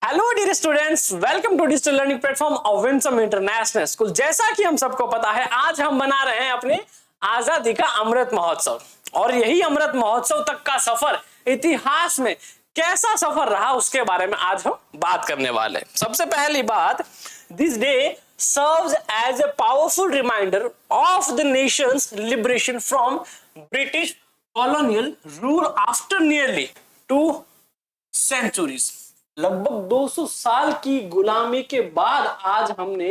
Hello dear students, welcome to digital learning platform of Winsome International School. जैसा कि हम सबको पता है, आज हम बना रहे हैं अपने आजादी का अमृत महोत्सव, और यही अमृत महोत्सव तक का सफर इतिहास में कैसा सफर रहा उसके बारे में आज हम बात करने वाले हैं। सबसे पहली बात, this day serves as a powerful reminder of the nation's liberation from British colonial rule after nearly 2 centuries। लगभग 200 साल की गुलामी के बाद आज हमने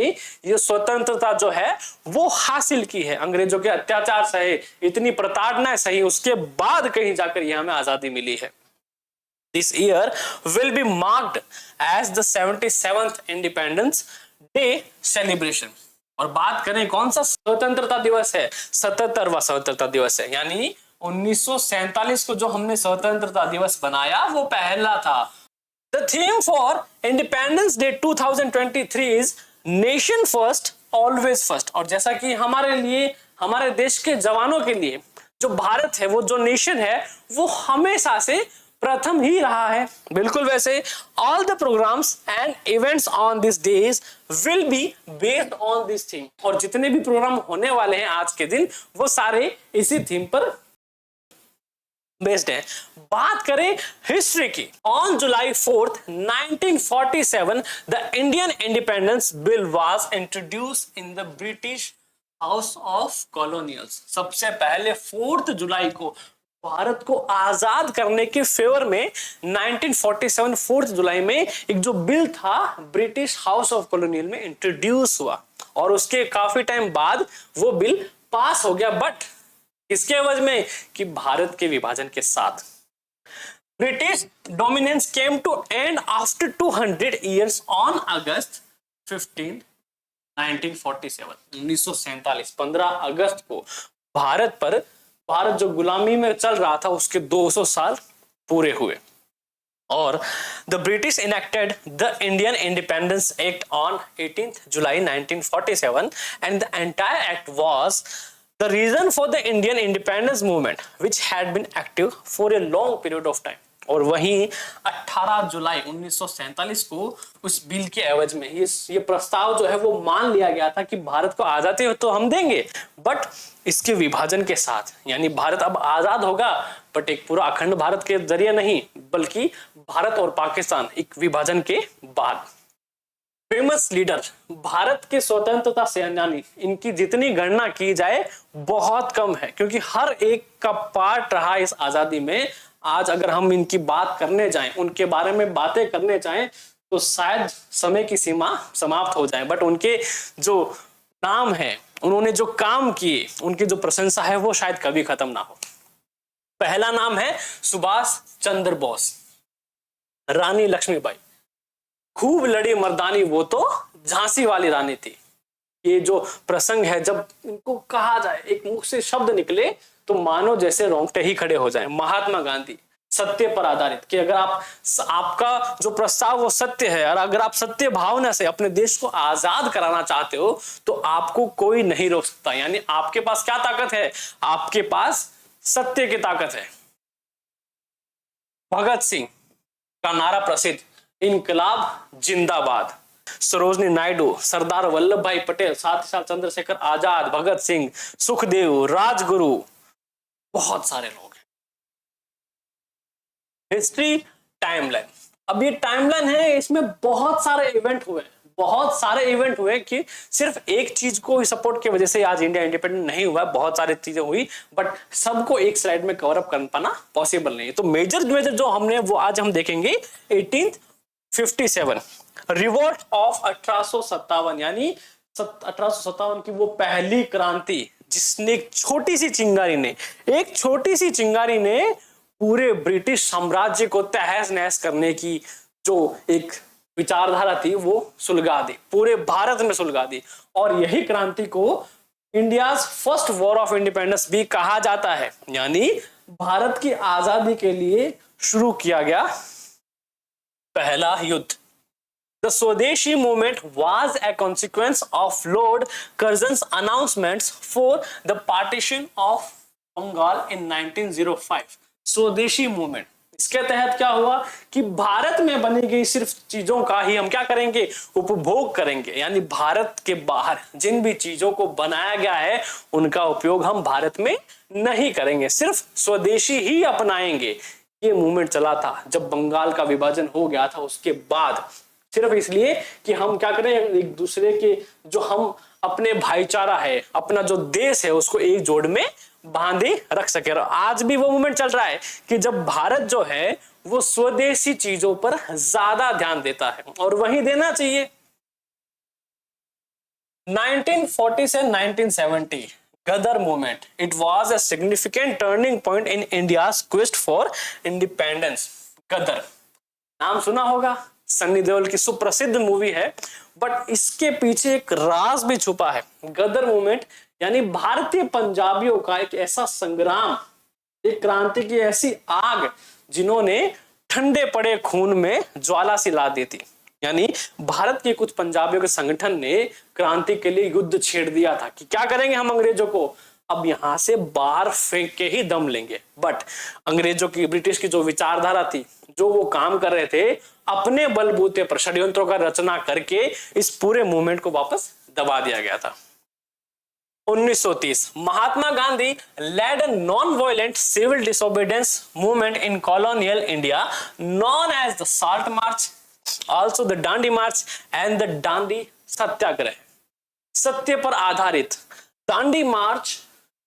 ये स्वतंत्रता जो है वो हासिल की है। अंग्रेजों के अत्याचार सहे, इतनी प्रताड़ना सही, उसके बाद कहीं जाकर ये हमें आजादी मिली है। This year will be marked as the 77th Independence Day celebration। और बात करें कौन सा स्वतंत्रता दिवस है, 77वां स्वतंत्रता दिवस है। यानी 1947 को जो हमने स्वतंत्रता दिवस बनाया वो पहला था। The theme for Independence Day 2023 is Nation First, Always First। और जैसा कि हमारे लिए, हमारे देश के जवानों के लिए जो भारत है, वो जो नेशन है, वो हमेशा से प्रथम ही रहा है। बिल्कुल वैसे all the programs and events on these days will be based on this theme। और जितने भी प्रोग्राम होने वाले हैं आज के दिन, वो सारे इसी थीम पर बेस्ड है। बात करें हिस्ट्री की, on July 4th 1947 the Indian independence bill was introduced in the British House of colonials. सबसे पहले 4 जुलाई को भारत को आजाद करने के फेवर में 1947 4 जुलाई में एक जो बिल था ब्रिटिश हाउस ऑफ कॉलोनियल में इंट्रोड्यूस हुआ, और उसके काफी टाइम बाद वो बिल पास हो गया। बट इसके एवज में कि भारत के विभाजन के साथ British dominance came to end after 200 years on August 15 1947। 1947 15 अगस्त को भारत जो गुलामी में चल रहा था उसके 200 साल पूरे हुए। और the British enacted the Indian independence act on 18 July 1947 and the entire act was the reason for the Indian independence movement which had been active for a long period of time। और वहीं 18 जुलाई 1947 को उस bill के एवज में ये प्रस्ताव जो है वो मान लिया गया था कि भारत को आजादी तो हम देंगे, बट इसके विभाजन के साथ। यानी भारत अब आजाद होगा, बट एक पूरा अखंड भारत के जरिए नहीं, बल्कि भारत और पाकिस्तान एक विभाजन के बाद। फेमस लीडर, भारत के स्वतंत्रता सेनानी, इनकी जितनी गणना की जाए बहुत कम है, क्योंकि हर एक का पार्ट रहा इस आजादी में। आज अगर हम इनकी बात करने जाएं, उनके बारे में बातें करने जाएं, तो शायद समय की सीमा समाप्त हो जाए। बट उनके जो नाम है, उन्होंने जो काम किए, उनकी जो प्रशंसा है, वो शायद कभी खत्म ना हो। पहला नाम है सुभाष चंद्र बोस। रानी लक्ष्मीबाई, खूब लड़ी मर्दानी वो तो झांसी वाली रानी थी। ये जो प्रसंग है, जब इनको कहा जाए, एक मुख से शब्द निकले तो मानो जैसे रोंगटे ही खड़े हो जाए। महात्मा गांधी, सत्य पर आधारित, कि अगर आपका जो प्रस्ताव वो सत्य है, और अगर आप सत्य भावना से अपने देश को आजाद कराना चाहते हो, तो आपको कोई नहीं रोक सकता। यानी आपके पास क्या ताकत है? आपके पास सत्य की ताकत है। भगत सिंह का नारा प्रसिद्ध, इनकलाब जिंदाबाद। सरोजनी नायडू, सरदार वल्लभ भाई पटेल, साथ ही साथ चंद्रशेखर आजाद, भगत सिंह, सुखदेव, राजगुरु, बहुत सारे लोग हैं। हिस्ट्री टाइमलाइन, अब ये टाइमलाइन है, इसमें बहुत सारे इवेंट हुए कि सिर्फ एक चीज को सपोर्ट की वजह से आज इंडिया इंडिपेंडेंट नहीं हुआ। बहुत सारी चीजें हुई, बट सबको एक स्लाइड में कवर अप कर पाना पॉसिबल नहीं है। तो मेजर जो हमने वो आज हम देखेंगे। 1857 रिवोल्ट ऑफ 1857, यानी 1857 की वो पहली क्रांति, जिसने एक छोटी सी चिंगारी ने पूरे ब्रिटिश साम्राज्य को तहस नहस करने की जो एक विचारधारा थी वो सुलगा दी, पूरे भारत में सुलगा दी। और यही क्रांति को India's first war of independence भी कहा जाता है। यानी भारत की आजादी के लिए शुरू किया गया पहला युद्ध। The Swadeshi movement was a consequence of Lord Curzon's announcements for the partition of Bengal in 1905। स्वदेशी मूवमेंट, इसके तहत क्या हुआ कि भारत में बनी गई सिर्फ चीजों का ही हम क्या करेंगे, उपभोग करेंगे, यानी भारत के बाहर जिन भी चीजों को बनाया गया है उनका उपयोग हम भारत में नहीं करेंगे, सिर्फ स्वदेशी ही अपनाएंगे। ये मूवमेंट चला था जब बंगाल का विभाजन हो गया था उसके बाद, सिर्फ इसलिए कि हम क्या करें, एक दूसरे के जो हम अपने भाईचारा है, अपना जो देश है उसको एक जोड़ में बांधे रख सके। और आज भी वो मूवमेंट चल रहा है कि जब भारत जो है वो स्वदेशी चीजों पर ज्यादा ध्यान देता है और वही देना चाहिए। 1940 से 1970 Ghadar movement, it was a significant turning point in India's quest for independence. Ghadar नाम सुना होगा, सन्नी देओल की सुप्रसिद्ध मूवी है, बट इसके पीछे एक राज भी छुपा है। गदर मूवमेंट यानी भारतीय पंजाबियों का एक ऐसा संग्राम, एक क्रांति की ऐसी आग जिन्होंने ठंडे पड़े खून में ज्वाला सी ला दी थी। यानी भारत के कुछ पंजाबियों के संगठन ने क्रांति के लिए युद्ध छेड़ दिया था कि क्या करेंगे हम अंग्रेजों को अब यहां से बाहर फेंक के ही दम लेंगे। बट अंग्रेजों की, ब्रिटिश की जो विचारधारा थी, जो वो काम कर रहे थे, अपने बलबूते पर षड्यंत्रों का रचना करके इस पूरे मूवमेंट को वापस दबा दिया गया था। 1930 Mahatma Gandhi led a non-violent civil disobedience movement in colonial India known as the Salt March, also the Dandi March and the Dandi सत्याग्रह। सत्य पर आधारित दांडी मार्च,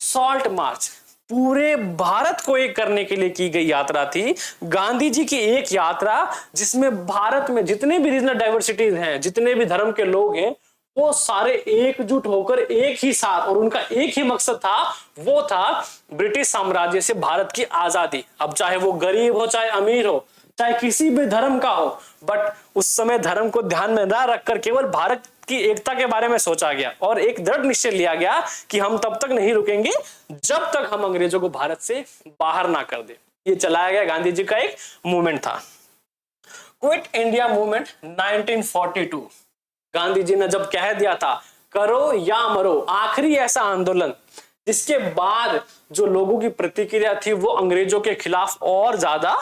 सॉल्ट मार्च पूरे भारत को एक करने के लिए की गई यात्रा थी। गांधी जी की एक यात्रा जिसमें भारत में जितने भी रीजनल डाइवर्सिटीज हैं, जितने भी धर्म के लोग हैं, वो सारे एकजुट होकर एक ही साथ, और उनका एक ही मकसद था, वो था ब्रिटिश साम्राज्य से भारत की आजादी। अब चाहे वो गरीब हो, चाहे अमीर हो, चाहे किसी भी धर्म का हो, बट उस समय धर्म को ध्यान में ना रखकर केवल भारत की एकता के बारे में सोचा गया और एक दृढ़ निश्चय लिया गया कि हम तब तक नहीं रुकेंगे जब तक हम अंग्रेजों को भारत से बाहर ना कर दे। ये चलाया गया गांधी जी का एक मूवमेंट था। Quit India movement 1942, Gandhi ji ने जब कह दिया था करो या मरो, आखिरी ऐसा आंदोलन जिसके बाद जो लोगों की प्रतिक्रिया थी वो अंग्रेजों के खिलाफ और ज्यादा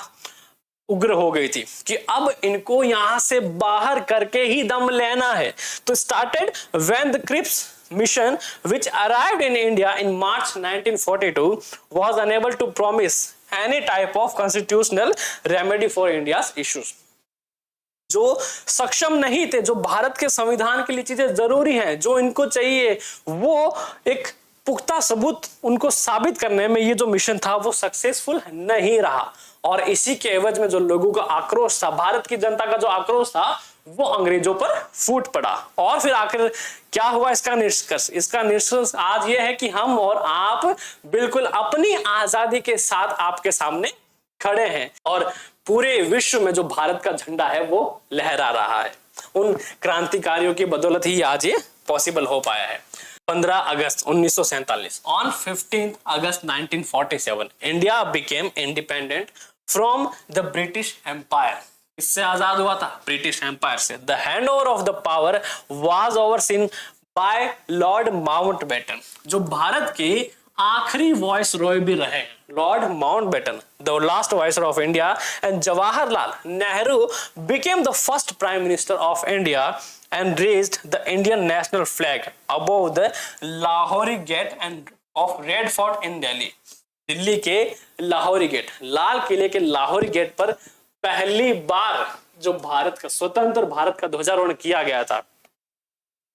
उग्र हो गई थी कि अब इनको यहां से बाहर करके ही दम लेना है। तो started when the Cripps mission which arrived in India in March 1942 was unable to promise any type of constitutional remedy for India's issues। जो सक्षम नहीं थे, जो भारत के संविधान के लिए चीजें जरूरी हैं, जो इनको चाहिए, वो एक पुख्ता सबूत उनको साबित करने में ये जो मिशन था वो सक्सेसफुल नहीं रहा। और इसी के एवज में जो लोगों का आक्रोश था, भारत की जनता का जो आक्रोश था, वो अंग्रेजों पर फूट पड़ा। और फिर आखिर क्या हुआ इसका निष्कर्ष? इसका निष्कर्ष आज ये है कि हम और आप बिल्कुल अपनी आजादी के साथ आपके सामने खड़े हैं और पूरे विश्व में जो भारत का झंडा है वो लहरा रहा है। उन क्रांतिकारियों की बदौलत ही आज ये पॉसिबल हो पाया है। 15 अगस्त 1947, on 15th August 1947, India became independent from the British Empire। इससे आजाद हुआ था ब्रिटिश एम्पायर से। The handover of the power was overseen by Lord Mountbatten, जो भारत के आखिरी वॉइस रॉय भी रहे। Lord Mountbatten, the last viceroy of India, and Jawaharlal Nehru became the first prime minister of India and raised the Indian national flag above the Lahori Gate and of Red Fort in Delhi। Delhi के Lahori gate, लाल किले के Lahori gate पर पहली बार जो भारत का, स्वतंत्र भारत का ध्वजारोहण किया गया था।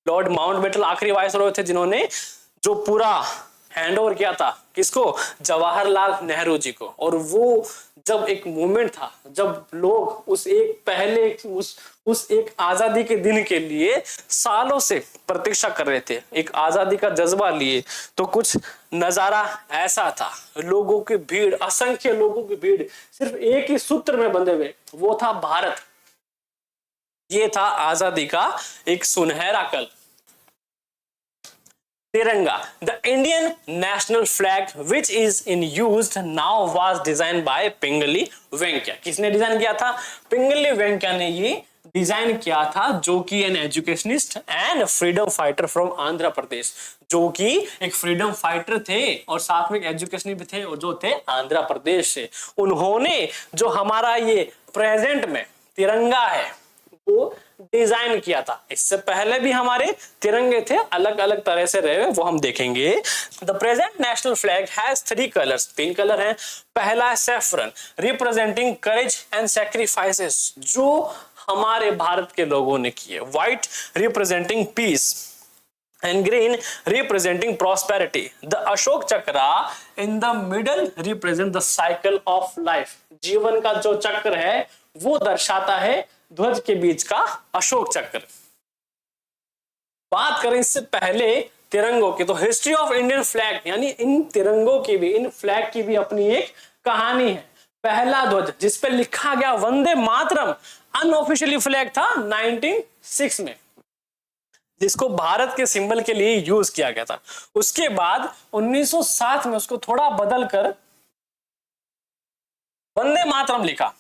लॉर्ड माउंटबेटन आखिरी वाइसरॉय थे जिन्होंने जो पूरा हैंडओवर किया था किसको? जवाहरलाल नेहरू जी को। और वो जब एक मूवमेंट था, जब लोग उस एक पहले उस एक आजादी के दिन के लिए सालों से प्रतीक्षा कर रहे थे, एक आजादी का जज्बा लिए, तो कुछ नजारा ऐसा था, लोगों की भीड़, असंख्य लोगों की भीड़ सिर्फ एक ही सूत्र में बंधे हुए, वो था भारत। ये था आजादी का एक सुनहरा कल। तिरंगा, the Indian national flag which is in used now was designed by पिंगली वेंकैया। किसने डिजाइन किया था? पिंगली वेंकैया ने ये डिजाइन किया था, जो कि an educationist and freedom fighter from Andhra Pradesh, जो कि एक फ्रीडम फाइटर थे और साथ में एक एजुकेशनिस्ट भी थे, और जो थे आंध्र प्रदेश से। उन्होंने जो हमारा ये प्रेजेंट में तिरंगा है वो डिजाइन किया था। इससे पहले भी हमारे तिरंगे थे, अलग अलग तरह से रहे, वो हम देखेंगे। The present national flag has 3 colours, 3 colour हैं। पहला है saffron, representing courage and sacrifices, जो हमारे भारत के लोगों ने किए। White representing peace and green representing prosperity. The Ashok Chakra in the middle represent the cycle of life. जीवन का जो चक्र है वो दर्शाता है ध्वज के बीच का अशोक चक्र। बात करें इससे पहले तिरंगों की, तो हिस्ट्री ऑफ इंडियन फ्लैग, यानी इन तिरंगों की भी, इन फ्लैग की भी अपनी एक कहानी है। पहला ध्वज जिस पे लिखा गया वंदे मातरम, अनऑफिशियली फ्लैग था 1906 में, जिसको भारत के सिंबल के लिए यूज किया गया था। उसके बाद 1907 में उसको थोड़ा बदल कर वंदे मातरम लिखा।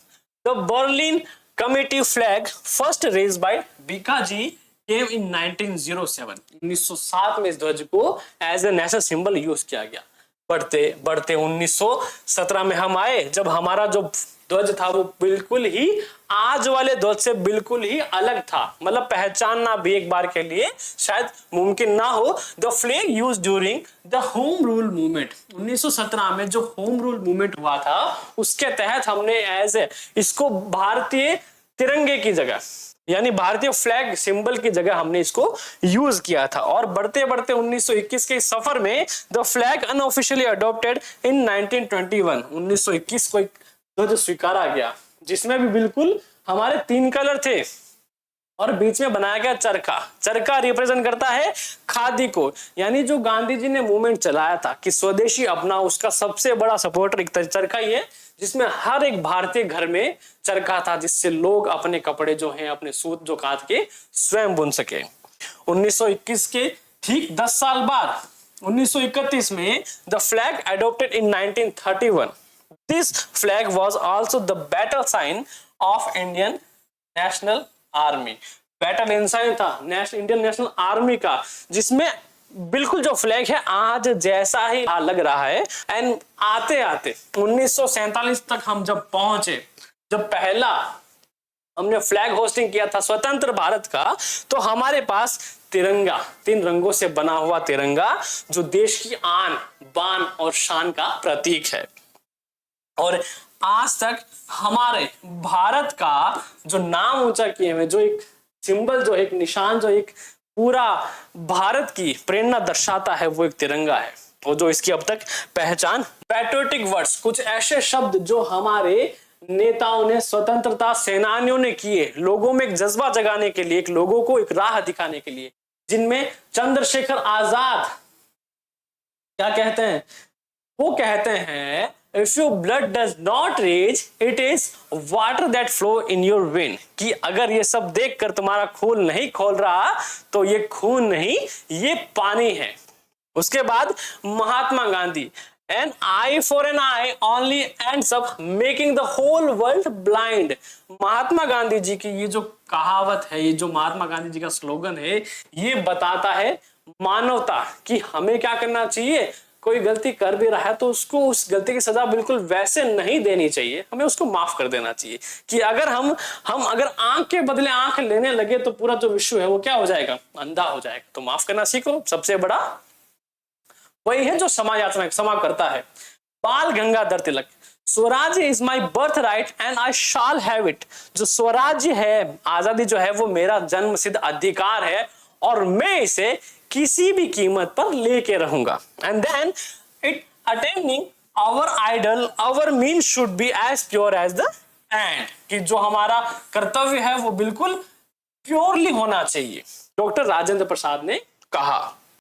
The Berlin committee flag first raise by Bhikaji Cama in 1907। 1907 में इस ध्वज को as a national symbol use किया गया। बढ़ते बढ़ते 1917 में हम आए, जब हमारा जो ध्वज था वो बिल्कुल ही आज वाले ध्वज से बिल्कुल ही अलग था, मतलब पहचानना भी एक बार के लिए शायद मुमकिन ना हो। The flag used during the home rule movement, 1917 में जो होम रूल मूवमेंट हुआ था उसके तहत हमने एज ए इसको भारतीय तिरंगे की जगह, यानी भारतीय फ्लैग सिंबल की जगह हमने इसको यूज किया था। और बढ़ते बढ़ते 1921 के सफर में the flag unofficially adopted in 1921, 1921 को एक ध्वज स्वीकारा गया जिसमें भी बिल्कुल हमारे 3 कलर थे और बीच में बनाया गया चरखा। चरखा रिप्रेजेंट करता है खादी को, यानी जो गांधी जी ने मूवमेंट चलाया था कि स्वदेशी अपना, उसका सबसे बड़ा सपोर्टर एक चरखा ही है, जिसमें हर एक भारतीय घर में चरखा था, जिससे लोग अपने कपड़े जो हैं, अपने सूत जो काट के स्वयं बुन सके। 1921 के ठीक 10 साल बाद 1931 में the flag adopted in 1931। This flag was also the battle sign of Indian National Army. Battle insign था इंडियन नेशनल आर्मी का, जिसमें बिल्कुल जो फ्लैग है आज जैसा ही लग रहा है। एंड आते आते 1947 तक हम जब पहुंचे, जब पहला हमने फ्लैग होस्टिंग किया था स्वतंत्र भारत का, तो हमारे पास तिरंगा, 3 रंगों से बना हुआ तिरंगा, जो देश की आन बान और शान का प्रतीक है। और आज तक हमारे भारत का जो नाम ऊंचा किए हुए, जो एक सिंबल, जो एक निशान, जो एक पूरा भारत की प्रेरणा दर्शाता है, वो एक तिरंगा है। और जो इसकी अब तक पहचान, पैट्रियोटिक वर्ड्स, कुछ ऐसे शब्द जो हमारे नेताओं ने, स्वतंत्रता सेनानियों ने किए, लोगों में एक जज्बा जगाने के लिए, एक लोगों को एक राह दिखाने के लिए, जिनमें चंद्रशेखर आजाद क्या कहते हैं, वो कहते हैं If your blood does not rage, it is water that flow in your vein। कि अगर ये सब देखकर तुम्हारा खून नहीं खोल रहा तो ये खून नहीं, ये पानी है। उसके बाद Mahatma Gandhi, an eye for an eye only ends up making the whole world blind। Mahatma Gandhi ji की ये जो कहावत है, ये जो महात्मा गांधी जी का स्लोगन है, ये बताता है मानवता कि हमें क्या करना चाहिए। कोई गलती कर भी रहा है तो उसको उस गलती की सजा बिल्कुल वैसे नहीं देनी चाहिए, हमें उसको माफ कर देना चाहिए। कि अगर हम अगर आंख के बदले आंख लेने लगे तो पूरा जो विश्व है वो क्या हो जाएगा, अंधा हो जाएगा। तो माफ करना सीखो। सबसे बड़ा वही है जो क्षमा करता है। बाल गंगाधर तिलक, स्वराज्य is my birth right and I shall have it. जो स्वराज्य है, आजादी जो है, वो मेरा जन्म सिद्ध अधिकार है और मैं इसे किसी भी कीमत पर लेके रहूंगा। And then it attaining our ideal our mean should be as pure as the end. कि जो हमारा कर्तव्य है वो बिल्कुल प्योरली होना चाहिए, डॉक्टर राजेंद्र प्रसाद ने कहा।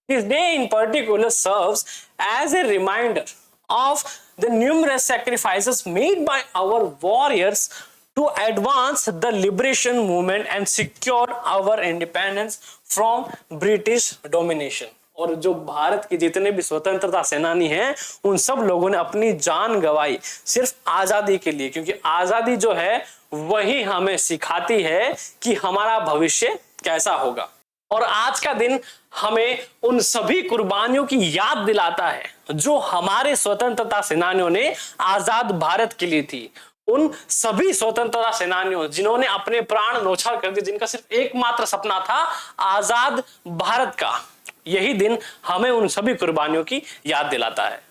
This day in particular serves as a reminder of the numerous sacrifices made by our warriors to advance the liberation movement and secure our independence from British domination। और जो भारत के जितने भी स्वतंत्रता सेनानी हैं उन सब लोगों ने अपनी जान गंवाई सिर्फ आजादी के लिए, क्योंकि आजादी जो है वही हमें सिखाती है कि हमारा भविष्य कैसा होगा। और आज का दिन हमें उन सभी कुर्बानियों की याद दिलाता है जो हमारे स्वतंत्रता सेनानियों ने आजाद भारत के लिए थी। उन सभी स्वतंत्रता सेनानियों जिन्होंने अपने प्राण न्यौछावर कर दिए, जिनका सिर्फ एकमात्र सपना था आजाद भारत का। यही दिन हमें उन सभी कुर्बानियों की याद दिलाता है।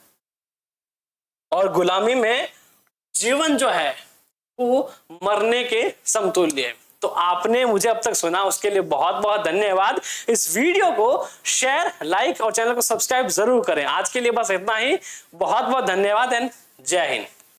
और गुलामी में जीवन जो है वो मरने के समतुल्य है। तो आपने मुझे अब तक सुना उसके लिए बहुत बहुत धन्यवाद। इस वीडियो को शेयर, लाइक और चैनल को सब्सक्राइब जरूर करें। आज के लिए बस इतना ही। बहुत बहुत धन्यवाद एंड जय हिंद।